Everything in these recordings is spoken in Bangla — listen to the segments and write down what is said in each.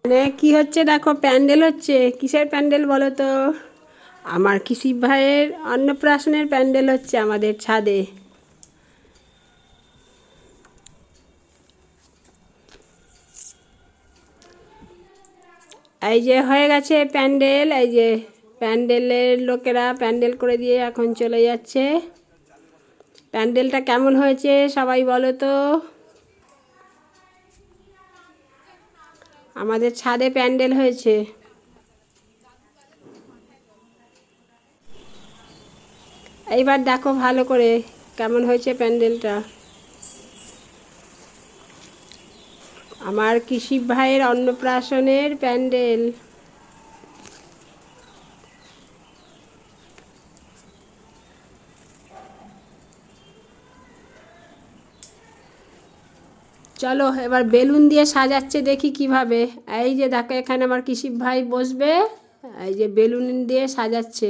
মানে কি হচ্ছে দেখো, প্যান্ডেল হচ্ছে। কিসের প্যান্ডেল বলো তো? আমার কৃষি ভাইয়ের অন্নপ্রাশনের প্যান্ডেল হচ্ছে আমাদের ছাদে। এই যে হয়ে গেছে প্যান্ডেল, এই যে প্যান্ডেলের লোকেরা প্যান্ডেল করে দিয়ে এখন চলে যাচ্ছে। প্যান্ডেলটা কেমন হয়েছে সবাই বলো তো? আমাদের ছাদে প্যান্ডেল হয়েছে। এইবার দেখো ভালো করে কেমন হয়েছে প্যান্ডেলটা। আমার কৃষি ভাইয়ের অন্নপ্রাশনের প্যান্ডেল। চলো এবার বেলুন দিয়ে সাজাচ্ছে, দেখি কিভাবে। এই যে দেখো এখানে আমার কৃষি ভাই বসবে, এই যে বেলুন দিয়ে সাজাচ্ছে।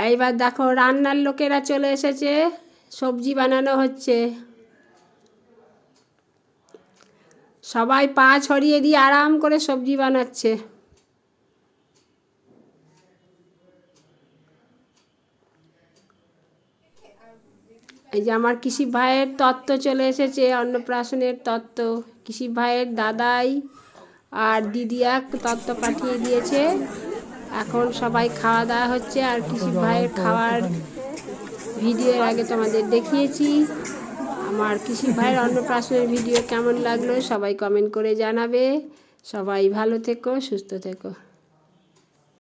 এইবার দেখো রান্নার লোকেরা চলে এসেছে, সবজি বানানো হচ্ছে। সবাই পা ছড়িয়ে দিয়ে আরাম করে সবজি বানাচ্ছে। এই যে আমার কৃষি ভাইয়ের তত্ত্ব চলে এসেছে, অন্নপ্রাশনের তত্ত্ব। কৃষি ভাইয়ের দাদাই আর দিদি এক তত্ত্ব পাঠিয়ে দিয়েছে। এখন সবাই খাওয়া দাওয়া হচ্ছে। আর কৃষি ভাইয়ের খাওয়ার ভিডিও এর আগে তোমাদের দেখিয়েছি। আমার কৃষি ভাইয়ের অন্নপ্রাশনের ভিডিও কেমন লাগলো সবাই কমেন্ট করে জানাবে। সবাই ভালো থেকো, সুস্থ থেকো।